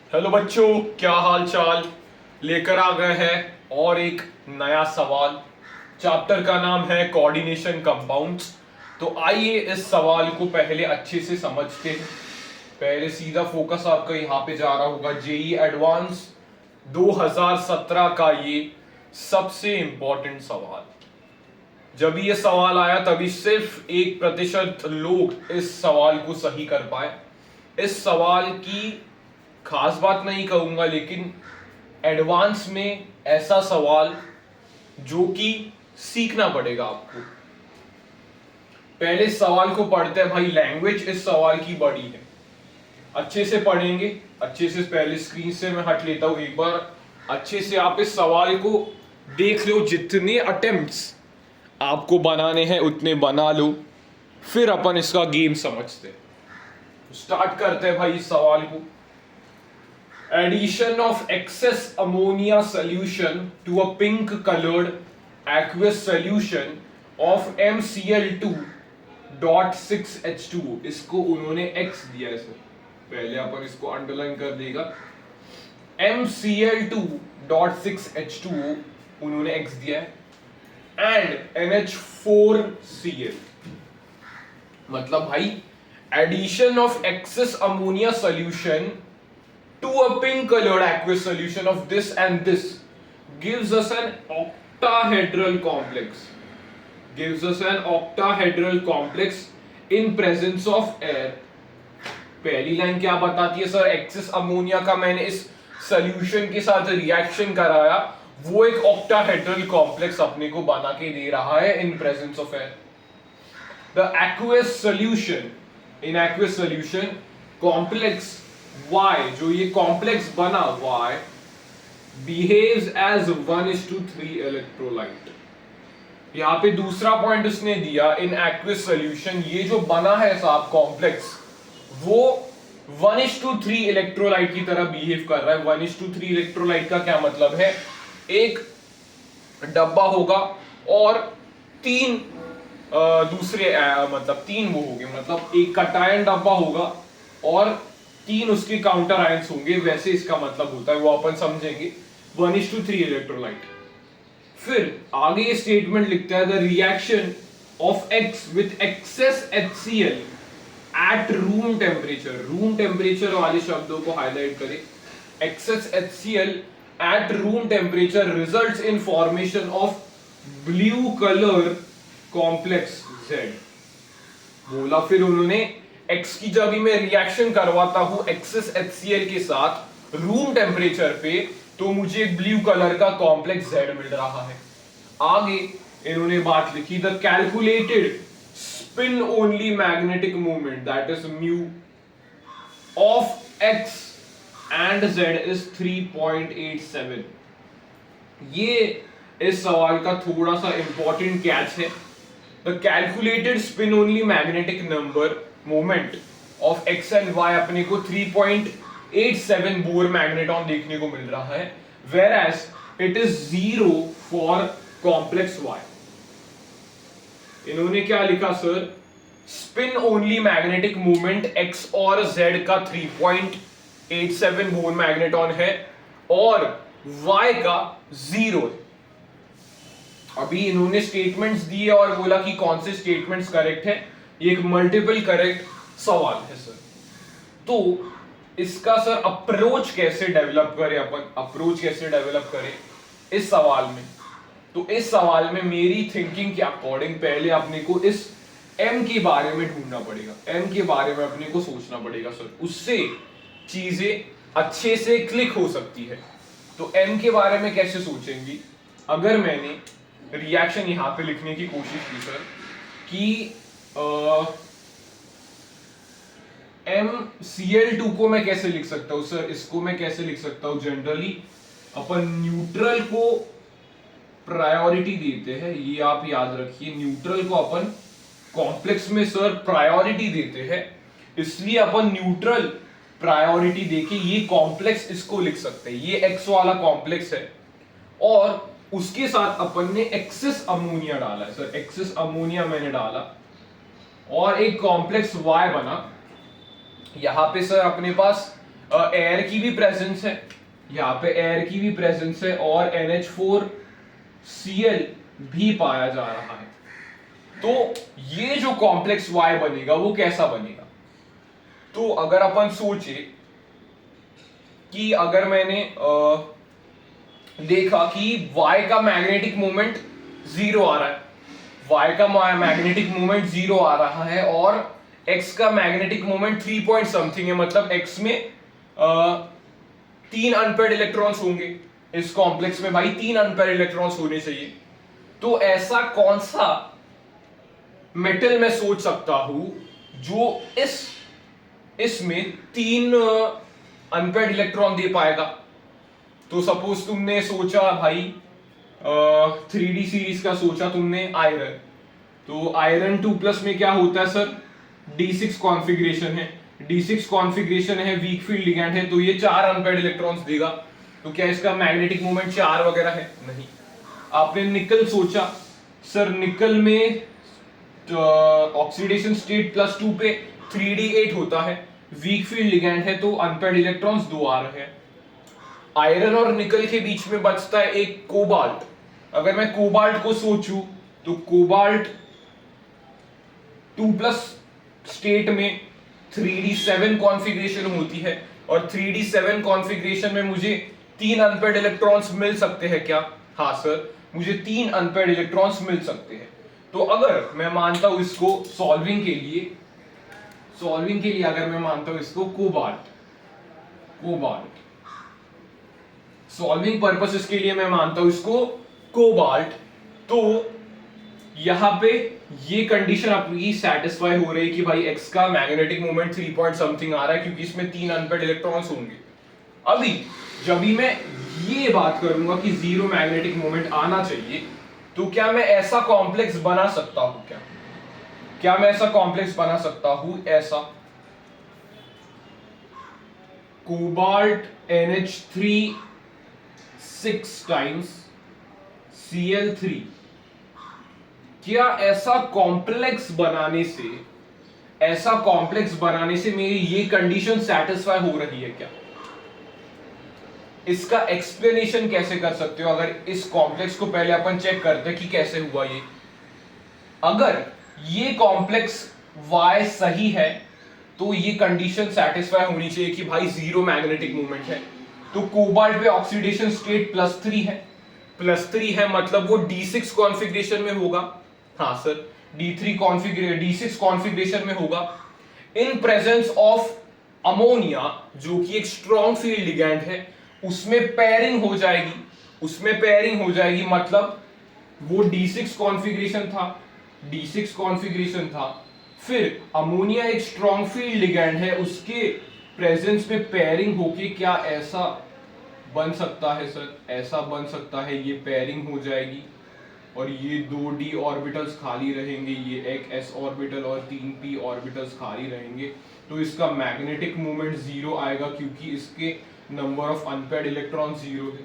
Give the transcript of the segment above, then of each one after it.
Hello बच्चों, क्या हाल चाल। लेकर आ गए हैं और एक नया सवाल। चैप्टर का नाम है कोऑर्डिनेशन कंपाउंड्स। तो आइए इस सवाल को पहले अच्छे से समझते हैं। पहले सीधा फोकस आपका यहाँ पे जा रहा होगा जेई एडवांस 2017 का ये सबसे इंपॉर्टेंट सवाल। जब ये सवाल आया तभी सिर्फ 1% लोग इस सवाल को सही कर पाए। इस सवाल की खास बात नहीं कहूंगा, लेकिन एडवांस में ऐसा सवाल जो कि सीखना पड़ेगा आपको। पहले सवाल को पढ़ते हैं भाई। लैंग्वेज इस सवाल की बड़ी है, अच्छे से पढ़ेंगे। अच्छे से पहले स्क्रीन से मैं हट लेता हूं एक बार। अच्छे से आप इस सवाल को देख लो। जितने अटेम्प्ट्स आपको बनाने हैं उतने बना लो, फिर अपन इसका गेम समझते हैं। स्टार्ट करते हैं भाई इस सवाल को। Addition of excess ammonia solution to a pink colored aqueous solution of MCl2.6H2O, इसको उन्होंने X दिया है सर। पहले अपन इसको अंडरलाइन कर देगा। MCl2.6H2O उन्होंने X दिया है एंड NH4Cl। मतलब भाई addition of excess ammonia solution to a pink colored aqueous solution of this and this gives us an octahedral complex, in presence of air। पहली लाइन क्या बताती है सर? एक्सेस अमोनिया का मैंने इस सॉल्यूशन के साथ रिएक्शन कराया, वो एक ऑक्टाहेड्रल कॉम्प्लेक्स अपने को बना के दे रहा है in presence of air. The aqueous solution, in aqueous solution complex Y, जो ये कॉम्प्लेक्स बना Y behaves as 1:3 इलेक्ट्रोलाइट। यहां पे दूसरा पॉइंट उसने दिया, इन एक्वियस सॉल्यूशन ये जो बना है साहब कॉम्प्लेक्स, वो 1:3 इलेक्ट्रोलाइट की तरह बिहेव कर रहा है। 1:3 इलेक्ट्रोलाइट का क्या मतलब है? एक डब्बा होगा और तीन दूसरे मतलब तीन वो होंगे, मतलब एक कटायन डब्बा होगा और तीन उसके काउंटर आयंस होंगे। वैसे इसका मतलब होता है, वो अपन समझेंगे। 1:3 इलेक्ट्रोलाइट। फिर आगे ये स्टेटमेंट लिखता है, the reaction of X with excess HCl at room temperature. Room temperature वाले शब्दों को हाईलाइट करें। Excess HCl at room temperature results in formation of blue colour complex Z। बोला फिर उन्होंने X की जब भी मैं रिएक्शन करवाता हूं एक्सेस HCl के साथ रूम टेम्परेचर पे, तो मुझे एक ब्लू कलर का कॉम्प्लेक्स Z मिल रहा है। आगे इन्होंने बात लिखी, the calculated spin only magnetic movement that is mu of X and Z is 3.87। ये इस सवाल का थोड़ा सा इंपॉर्टेंट कैच है। The calculated spin only magnetic number moment of X and Y अपने को 3.87 बोर मैग्नेटॉन देखने को मिल रहा है, whereas it is 0 for complex Y। इन्होंने क्या लिखा sir? Spin only magnetic movement X और Z का 3.87 बोर मैग्नेटॉन है और Y का 0 है। अभी इन्होंने स्टेटमेंट्स दिए और बोला कि कौन से स्टेटमेंट्स करेक्ट है। ये एक मल्टीपल करेक्ट सवाल है सर। तो इसका सर अप्रोच कैसे डेवलप करें अपन? अप्रोच कैसे डेवलप करें इस सवाल में? तो इस सवाल में मेरी थिंकिंग के अकॉर्डिंग पहले अपने को इस M के बारे में ढूंढना पड़ेगा। M के बारे में अपने को सोचना पड़ेगा सर, उससे चीजें अच्छे से क्लिक हो सकती है। तो M के बारे में कैसे सोचेंगी? अगर मैंने रिएक्शन यहां पे लिखने की कोशिश की सर कि MCl2 को मैं कैसे लिख सकता हूं सर? इसको मैं कैसे लिख सकता हूं? जनरली अपन न्यूट्रल को प्रायोरिटी देते हैं, ये आप याद रखिए। न्यूट्रल को अपन कॉम्प्लेक्स में सर प्रायोरिटी देते हैं, इसलिए अपन न्यूट्रल प्रायोरिटी देके ये कॉम्प्लेक्स इसको लिख सकते हैं। ये X वाला कॉम्प्लेक्स है और उसके साथ अपन ने एक्सेस अमोनिया डाला है सर। एक्सेस अमोनिया मैंने डाला और एक कॉम्प्लेक्स Y बना। यहां पे सर अपने पास एयर की भी प्रेजेंस है, यहाँ पे एयर की भी प्रेजेंस है और NH4Cl भी पाया जा रहा है। तो ये जो कॉम्प्लेक्स Y बनेगा वो कैसा बनेगा? तो अगर अपन सोचे कि अगर मैंने देखा कि Y का मैग्नेटिक मोमेंट 0 आ रहा है, Y का मैग्नेटिक मोमेंट 0 आ रहा है और X का मैग्नेटिक मोमेंट 3 पॉइंट समथिंग है, मतलब X में 3 अनपेयर्ड इलेक्ट्रॉन्स होंगे। इस कॉम्प्लेक्स में भाई 3 अनपेयर्ड इलेक्ट्रॉन्स होने चाहिए। तो ऐसा कौन सा मेटल मैं सोच सकता हूं जो इसमें 3 अनपेयर्ड इलेक्ट्रॉन दे पाएगा? तो सपोज तुमने सोचा भाई 3D सीरीज का सोचा तुमने आयरन, तो आयरन 2+ में क्या होता है सर? D6 कॉन्फ़िगरेशन है, D6 कॉन्फ़िगरेशन है, वीक फील्ड लिगैंड है, तो ये 4 अनपेयर्ड इलेक्ट्रॉन्स देगा। तो क्या इसका मैग्नेटिक मोमेंट 4 वगैरह है? नहीं। आपने निकल सोचा, सर निकल में ऑक्सीडेशन स्टेट +2 पे 3D8 होता है, वीक फील्ड लिगैंड है, तो अनपेयर्ड इलेक्ट्रॉन्स 2 आ रहे हैं। आयरन और निकल के बीच में बचता है एक कोबाल्ट। अगर मैं कोबाल्ट को सोचूं तो कोबाल्ट 2+ स्टेट में 3D7 कॉन्फ़िगरेशन होती है और 3D7 कॉन्फ़िगरेशन में मुझे 3 अनपेयर्ड इलेक्ट्रॉन्स मिल सकते हैं क्या? हाँ सर, मुझे 3 अनपेयर्ड इलेक्ट्रॉन्स मिल सकते हैं। तो अगर मैं मानता हूं इसको सॉल्विंग के लिए अगर मैं मानता हूं इसको कोबाल्ट सॉल्विंग पर्पसेस के लिए मैं मानता हूं इसको कोबाल्ट, तो यहां पे ये कंडीशन अपनी सेटिस्फाई हो रही है कि भाई एक्स का मैग्नेटिक मोमेंट 3 पॉइंट समथिंग आ रहा है क्योंकि इसमें 3 अनपेयर्ड इलेक्ट्रॉन्स होंगे। अभी जब भी मैं ये बात करूंगा कि 0 मैग्नेटिक मोमेंट आना चाहिए, तो क्या मैं ऐसा कॉम्प्लेक्स बना सकता हूं? क्या मैं ऐसा कॉम्प्लेक्स बना सकता हूं? ऐसा कोबाल्ट NH3 6 टाइम्स Cl3, क्या ऐसा कॉम्प्लेक्स बनाने से मेरी ये कंडीशन सेटिस्फाई हो रही है क्या? इसका एक्सप्लेनेशन कैसे कर सकते हो? अगर इस कॉम्प्लेक्स को पहले अपन चेक करते हैं कि कैसे हुआ ये। अगर ये कॉम्प्लेक्स Y सही है तो ये कंडीशन सेटिस्फाई होनी चाहिए कि भाई 0 मैग्नेटिक मूवमेंट है। तो कोबाल्ट पे ऑक्सीडेशन स्टेट +3 है, मतलब वो D6 कॉन्फ़िगरेशन में होगा। हाँ सर, D6 कॉन्फ़िगरेशन में होगा इन प्रेजेंस ऑफ अमोनिया, जो कि एक स्ट्रॉन्ग फील्ड लिगैंड है। उसमें पेयरिंग हो जाएगी, मतलब वो D6 कॉन्फ़िगरेशन था, फिर अमोनिया एक स्ट्रॉन्ग फील्ड लिगैंड है, उसके प्रेजेंस में पेयरिंग होके क्या ऐसा बन सकता है सर? ऐसा बन सकता है, ये पेयरिंग हो जाएगी और ये 2d ऑर्बिटल्स खाली रहेंगे, ये एक s ऑर्बिटल और 3p ऑर्बिटल्स खाली रहेंगे। तो इसका मैग्नेटिक मोमेंट 0 आएगा क्योंकि इसके नंबर ऑफ अनपेयर्ड इलेक्ट्रॉन 0 है।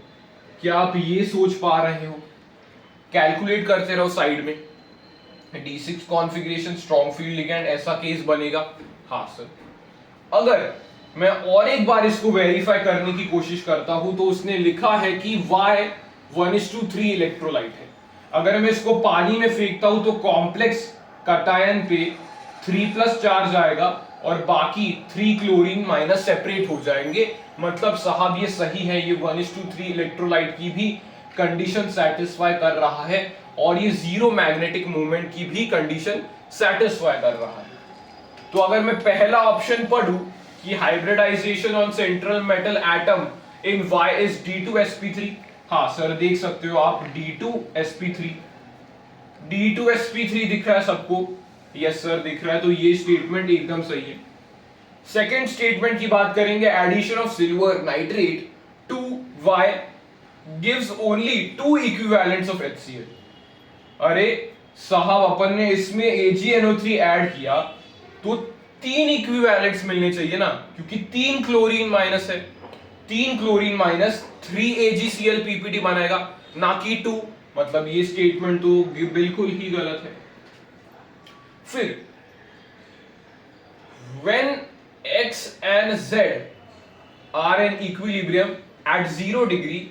क्या आप ये सोच पा रहे हो? कैलकुलेट करते रहो साइड में। D6 configuration, strong field ligand, ऐसा केस बनेगा। हाँ सर। अगर मैं और एक बार इसको वेरीफाई करने की कोशिश करता हूं तो उसने लिखा है कि Y 1:3 इलेक्ट्रोलाइट है। अगर मैं इसको पानी में फेंकता हूं तो कॉम्प्लेक्स कटायन पे 3+ चार्ज आएगा और बाकी 3 क्लोरीन माइनस सेपरेट हो जाएंगे। मतलब साहब ये सही है, ये 1:3 इलेक्ट्रोलाइट की भी कंडीशन सेटिस्फाई कर रहा है और ये 0 मैग्नेटिक मूवमेंट की भी कंडीशन सेटिस्फाई कर रहा है। तो अगर मैं पहला ऑप्शन पढ़ूं कि hybridisation on central metal atom in Y is D2sp3, हाँ सर देख सकते हो आप D2sp3 दिख रहा है सबको? यस सर दिख रहा है, तो ये स्टेटमेंट एकदम सही है। सेकेंड स्टेटमेंट की बात करेंगे, addition of silver nitrate to Y gives only 2 equivalents of HCl। अरे साहब, अपन ने इसमें AgNO3 ऐड किया तो 3 इक्विवेलेंट्स मिलने चाहिए ना, क्योंकि 3 क्लोरीन माइनस है, 3 क्लोरीन माइनस 3 AgClPPT बनाएगा, ना कि 2। मतलब ये स्टेटमेंट तो बिल्कुल ही गलत है। फिर when X and Z are in equilibrium at 0 degree,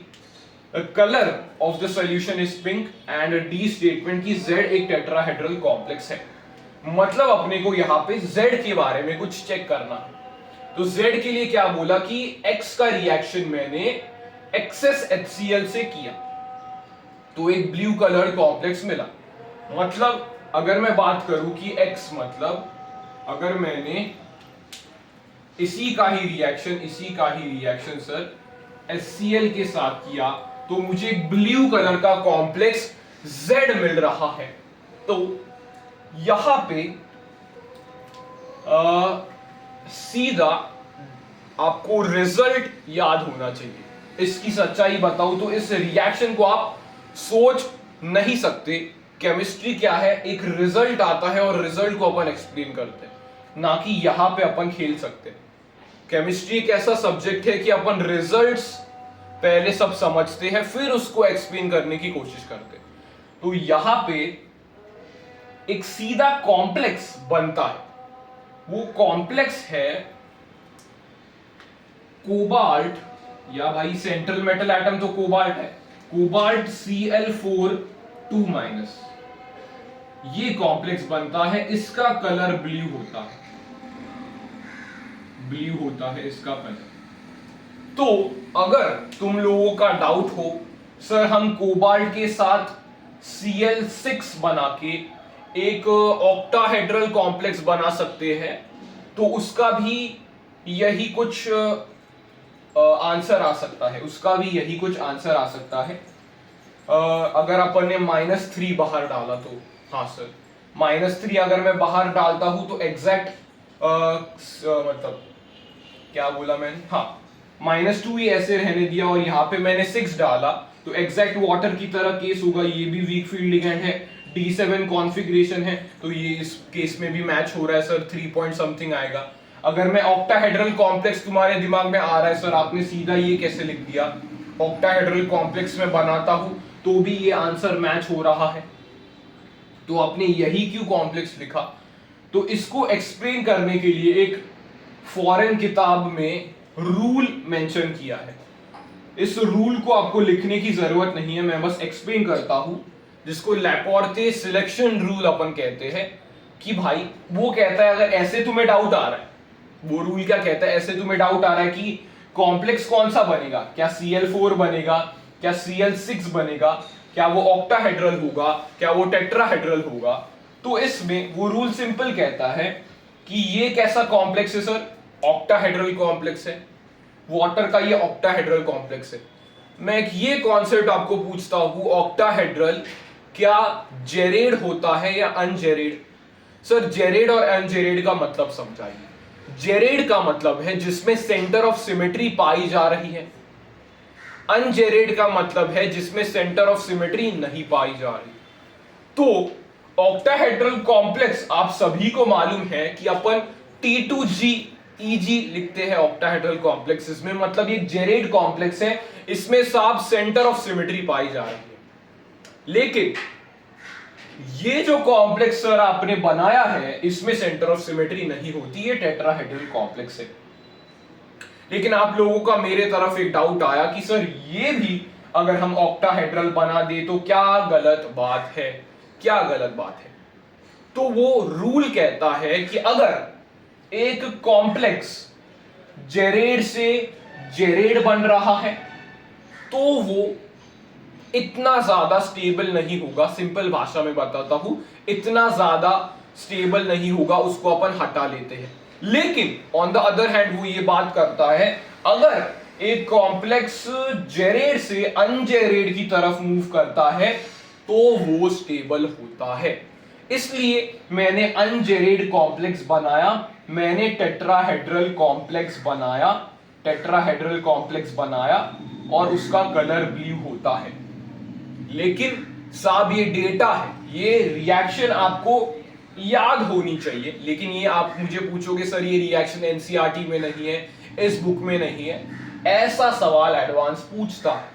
the color of the solution is pink and D statement की Z एक टेट्राहेड्रल कॉम्प्लेक्स है। मतलब अपने को यहाँ पे Z के बारे में कुछ चेक करना है। तो Z के लिए क्या बोला कि X का रिएक्शन मैंने एक्सेस HCl से किया तो एक ब्लू कलर कॉम्प्लेक्स मिला। मतलब अगर मैं बात करूं कि X मतलब अगर मैंने इसी का ही रिएक्शन सर HCl के साथ किया तो मुझे ब्लू कलर का कॉम्प्लेक्स Z मिल रहा है। तो यहां पे सीधा आपको रिजल्ट याद होना चाहिए। इसकी सच्चाई बताऊं तो इस रिएक्शन को आप सोच नहीं सकते। केमिस्ट्री क्या है, एक रिजल्ट आता है और रिजल्ट को अपन एक्सप्लेन करते हैं, ना कि यहां पे अपन खेल सकते हैं। केमिस्ट्री एक ऐसा सब्जेक्ट है कि अपन रिजल्ट्स पहले सब समझते हैं फिर उसको एक्सप्लेन करने की कोशिश करते हैं। तो यहां पे एक सीधा कॉम्प्लेक्स बनता है, वो कॉम्प्लेक्स है कोबाल्ट, या भाई सेंट्रल मेटल एटम तो कोबाल्ट है, कोबाल्ट Cl4 2-। ये कॉम्प्लेक्स बनता है, इसका कलर ब्लू होता है इसका कलर। तो अगर तुम लोगों का डाउट हो सर हम कोबाल्ट के साथ Cl6 बना के एक ऑक्टाहेड्रल कॉम्प्लेक्स बना सकते हैं, तो उसका भी यही कुछ आंसर आ सकता है, अगर अपन ने -3 बाहर डाला तो। हाँ सर, -3 अगर मैं बाहर डालता हूं तो एग्जैक्ट मतलब क्या बोला मैंने, हाँ -2 ही ऐसे रहने दिया और यहाँ पे मैंने 6 डाला तो एग्जैक्ट वाटर की तरह केस होगा। ये भी वीक फील्ड लिगेंड है, D7 कॉन्फ़िगरेशन है, तो ये इस केस में भी मैच हो रहा है सर, 3 पॉइंट समथिंग आएगा। अगर मैं ऑक्टाहेड्रल कॉम्प्लेक्स तुम्हारे दिमाग में आ रहा है सर आपने सीधा ये कैसे लिख दिया, ऑक्टाहेड्रल कॉम्प्लेक्स में बनाता हूं तो भी ये आंसर मैच हो रहा है, तो आपने यही क्यों कॉम्प्लेक्स लिखा। तो इसको एक्सप्लेन करने के लिए एक फॉरेन किताब में रूल मेंशन किया है। इस रूल को आपको लिखने की जरूरत नहीं है, मैं बस एक्सप्लेन करता हूं, जिसको लैपोर्ते सिलेक्शन रूल अपन कहते हैं। कि भाई वो कहता है अगर ऐसे तुम्हें डाउट आ रहा है, वो रूल क्या कहता है, ऐसे तुम्हें डाउट आ रहा है कि कॉम्प्लेक्स कौन सा बनेगा, क्या Cl4 बनेगा, क्या Cl6 बनेगा, क्या वो ऑक्टाहेड्रल होगा, क्या वो टेट्राहेड्रल होगा, तो इसमें वो रूल सिंपल कहता है कि ये कैसा कॉम्प्लेक्स है सर, ऑक्टाहेड्रल कॉम्प्लेक्स है, वाटर का ये ऑक्टाहेड्रल कॉम्प्लेक्स है। मैं एक ये कॉन्सेप्ट आपको पूछता हूं, ऑक्टाहेड्रल क्या जेरेड होता है या अनजेरेड। सर जेरेड और अनजेरेड का मतलब समझाइए। जेरेड का मतलब है जिसमें सेंटर ऑफ सिमेट्री पाई जा रही है, अनजेरेड का मतलब है जिसमें सेंटर ऑफ सिमेट्री नहीं पाई जा रही। तो ऑक्टाहेड्रल कॉम्प्लेक्स आप सभी को मालूम है कि अपन T2GEG लिखते हैं ऑक्टाहेड्रल कॉम्प्लेक्सेस में, मतलब ये जेरेड कॉम्प्लेक्स है, इसमें साफ सेंटर ऑफ सिमेट्री पाई जा रही है। लेकिन ये जो कॉम्प्लेक्स सर आपने बनाया है इसमें सेंटर ऑफ सिमेट्री नहीं होती, ये टेट्राहेड्रल कॉम्प्लेक्स है। लेकिन आप लोगों का मेरे तरफ एक डाउट आया कि सर ये भी अगर हम ऑक्टाहेड्रल बना दे तो क्या गलत बात है, क्या गलत बात है। तो वो रूल कहता है कि अगर एक कॉम्प्लेक्स जेरेड से जेरेड बन रहा है तो वो इतना ज्यादा स्टेबल नहीं होगा, सिंपल भाषा में बताता हूं, इतना ज्यादा स्टेबल नहीं होगा, उसको अपन हटा लेते हैं। लेकिन ऑन द अदर हैंड वो ये बात करता है अगर एक कॉम्प्लेक्स जेरेड से अनजेरेड की तरफ मूव करता है तो वो स्टेबल होता है। इसलिए मैंने अनजेरेड कॉम्प्लेक्स बनाया, मैंने टेट्राहेड्रल कॉम्प्लेक्स बनाया और उसका कलर ब्लू होता है। लेकिन साहब ये डेटा है, ये रिएक्शन आपको याद होनी चाहिए। लेकिन ये आप मुझे पूछोगे सर ये रिएक्शन एनसीईआरटी में नहीं है, इस बुक में नहीं है, ऐसा सवाल एडवांस पूछता है,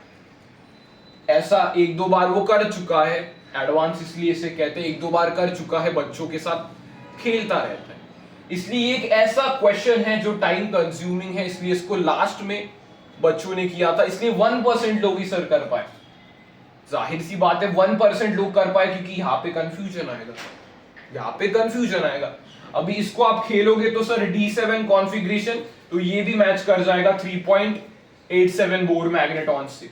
ऐसा 1-2 बार वो कर चुका है। एडवांस इसलिए इसे कहते हैं 1-2 बार कर चुका है, बच्चों के साथ खेलता रहता है। इसलिए एक ऐसा क्वेश्चन है जो टाइम कंज्यूमिंग है, इसलिए इसको लास्ट में बच्चों ने किया था, इसलिए 1% लोग ही सर कर पाए। जाहिर सी बात है 1% लोग कर पाए क्योंकि यहां पे कंफ्यूजन आएगा, यहां पे कंफ्यूजन आएगा। अभी इसको आप खेलोगे तो सर D7 कॉन्फ़िगरेशन, तो ये भी मैच कर जाएगा 3.87 बोर मैग्नेटॉन से,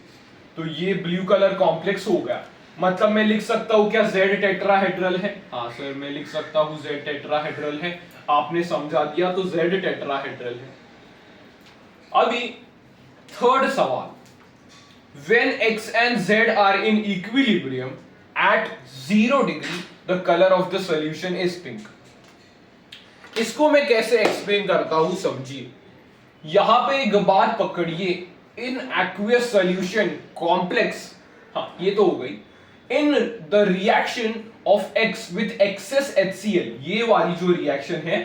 तो ये ब्लू कलर कॉम्प्लेक्स हो गया। मतलब मैं लिख सकता हूं क्या Z टेट्राहेड्रल है? हाँ सर मैं लिख सकता हूं Z टेट्राहेड्रल है, आपने समझा दिया, तो Z टेट्राहेड्रल है। अभी थर्ड सवाल, when X and Z are in equilibrium at 0 degree the color of the solution is pink। इसको मैं कैसे एक्सप्लेन करता हूं समझिए। यहां पे एक बात पकड़िए, इन एक्वियस सॉल्यूशन कॉम्प्लेक्स, हाँ ये तो हो गई, in the reaction of X with excess HCl, ये वाली जो रिएक्शन है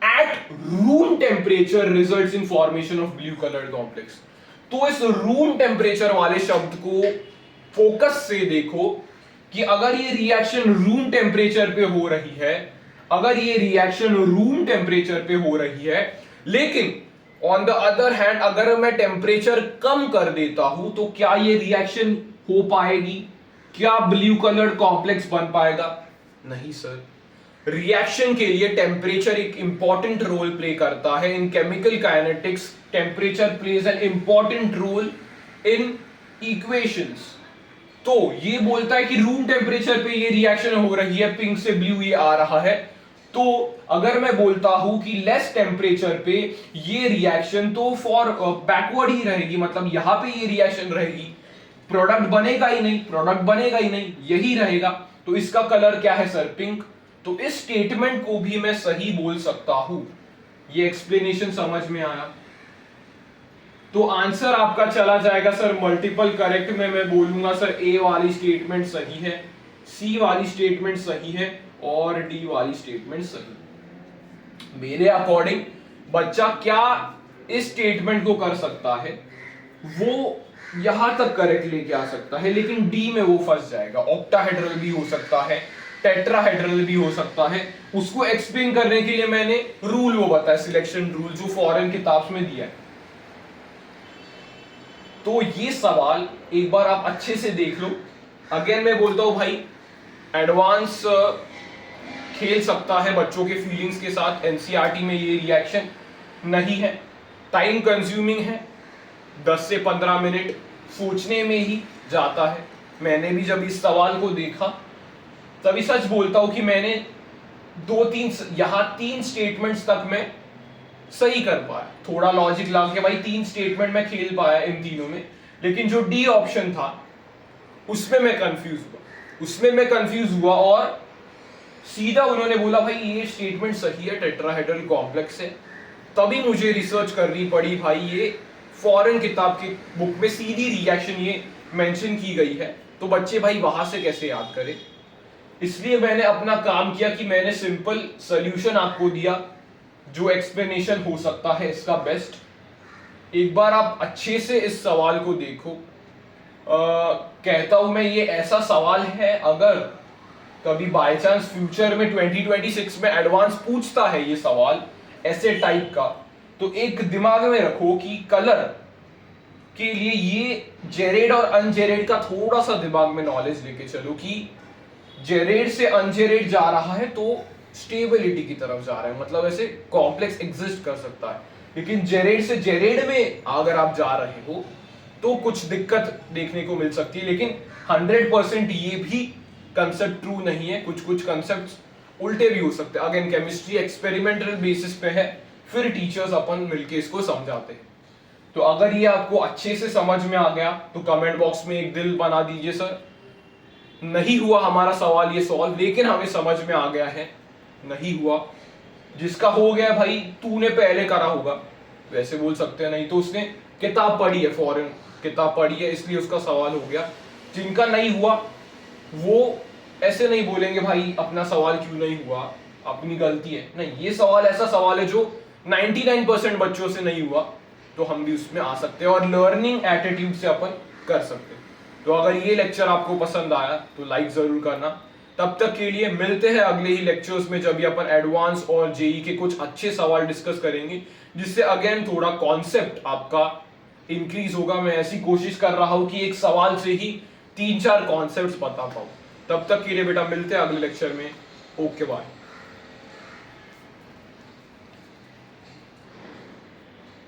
eight room temperature results in formation of blue coloured complex. तो इस रूम टेम्परेचर वाले शब्द को फोकस से देखो कि अगर ये रिएक्शन रूम टेम्परेचर पे हो रही है, अगर ये रिएक्शन रूम टेम्परेचर पे हो रही है, लेकिन ऑन द अदर हैंड अगर मैं टेम्परेचर कम कर देता हूं तो क्या ये रिएक्शन हो पाएगी? क्या ब्लू कलर्ड कॉम्प्लेक्स बन पाएगा? नहीं सर। रिएक्शन के लिए टेम्परेचर एक इंपॉर्टेंट रोल प्ले करता है। In chemical kinetics temperature plays an important role in equations. तो ये बोलता है कि रूम टेम्परेचर पे ये रिएक्शन हो रही है, पिंक से ब्लू ये आ रहा है, तो अगर मैं बोलता हूं कि लेस टेम्परेचर पे ये रिएक्शन तो फॉर बैकवर्ड ही रहेगी, मतलब यहां पे ये रिएक्शन रहेगी, प्रोडक्ट बनेगा ही नहीं, प्रोडक्ट बनेगा ही नहीं, यही रहेगा, तो इसका कलर क्या है सर? पिंक। तो इस स्टेटमेंट को भी मैं सही बोल सकता हूं। ये एक्सप्लेनेशन समझ में आया? तो आंसर आपका चला जाएगा सर मल्टीपल करेक्ट में। मैं बोलूंगा सर ए वाली स्टेटमेंट सही है, सी वाली स्टेटमेंट सही है और डी वाली स्टेटमेंट सही। मेरे अकॉर्डिंग बच्चा क्या इस स्टेटमेंट को कर सकता है, वो यहां तक करेक्ट लेके आ सकता है, लेकिन डी में वो फंस जाएगा। ऑक्टाहेड्रल भी हो सकता है, टेट्राहेड्रल भी हो सकता है। उसको एक्सप्लेन करने के लिए मैंने रूल वो बताया, सिलेक्शन रूल, जो फॉरेन किताब में दिया है। तो ये सवाल एक बार आप अच्छे से देख लो। अगेन मैं बोलता हूं भाई, एडवांस खेल सकता है बच्चों के फीलिंग्स के साथ। एनसीईआरटी में ये रिएक्शन नहीं है, टाइम कंज्यूमिंग है, 10 से 15 मिनट सोचने में ही जाता है। मैंने भी जब इस सवाल को देखा तभी सच बोलता हूं कि मैंने 3 स्टेटमेंट्स तक मैं सही कर पाया, थोड़ा लॉजिक लगा के भाई 3 स्टेटमेंट मैं खेल पाया इन तीनों में। लेकिन जो डी ऑप्शन था उसमें मैं कंफ्यूज हुआ और सीधा उन्होंने बोला भाई ये स्टेटमेंट सही है, टेट्राहेड्रल कॉम्प्लेक्स है। तभी मुझे रिसर्च करनी पड़ी भाई, ये फॉरेन किताब की बुक में सीधी रिएक्शन ये मेंशन की गई है, तो बच्चे भाई वहां से कैसे याद करें। इसलिए मैंने अपना काम किया कि मैंने सिंपल सॉल्यूशन आपको दिया, जो एक्सप्लेनेशन हो सकता है इसका बेस्ट। एक बार आप अच्छे से इस सवाल को देखो। कहता हूं मैं ये ऐसा सवाल है, अगर कभी बाय चांस फ्यूचर में 2026 में एडवांस पूछता है ये सवाल ऐसे टाइप का, तो एक दिमाग में रखो कि कलर के लिए ये जेरेड और अनजेरेड का थोड़ा सा दिमाग में नॉलेज लेके चलो कि जेरेड से अनजेरेड जा रहा है तो स्टेबिलिटी की तरफ जा रहा है, मतलब ऐसे कॉम्प्लेक्स एग्जिस्ट कर सकता है। लेकिन जेरेड से जेरेड में अगर आप जा रहे हो तो कुछ दिक्कत देखने को मिल सकती है। लेकिन 100% ये भी कंसेप्ट ट्रू नहीं है, कुछ कंसेप्ट उल्टे भी हो सकते हैं। अगेन केमिस्ट्री एक्सपेरिमेंटल बेसिस पे है, फिर टीचर्स अपन मिलके इसको समझाते हैं। तो अगर ये आपको अच्छे से समझ में आ गया तो कमेंट बॉक्स में एक दिल बना दीजिए सर। नहीं हुआ हमारा सवाल ये सॉल्व, लेकिन हमें समझ में आ गया है, नहीं हुआ। जिसका हो गया भाई तूने पहले करा होगा वैसे बोल सकते हैं, नहीं तो उसने किताब पढ़ी है, फॉरेन किताब पढ़ी है, इसलिए उसका सवाल हो गया। जिनका नहीं हुआ वो ऐसे नहीं बोलेंगे भाई अपना सवाल क्यों नहीं हुआ, अपनी गलती है। नहीं, ये सवाल ऐसा सवाल है जो 99% बच्चों से नहीं हुआ, तो हम भी उसमें आ सकते हैं और लर्निंग एटीट्यूड से अपन कर सकते हैं। तो अगर ये लेक्चर आपको पसंद आया तो लाइक जरूर करना, तब तक के लिए मिलते हैं अगले ही लेक्चर्स में, जब अपन एडवांस और जेई के कुछ अच्छे सवाल डिस्कस करेंगे, जिससे अगेन थोड़ा कॉन्सेप्ट आपका इंक्रीज होगा। मैं ऐसी कोशिश कर रहा हूं कि एक सवाल से ही 3-4 कॉन्सेप्ट्स बता पाऊं। तब तक के लिए बेटा मिलते हैं अगले लेक्चर में। Okay bye.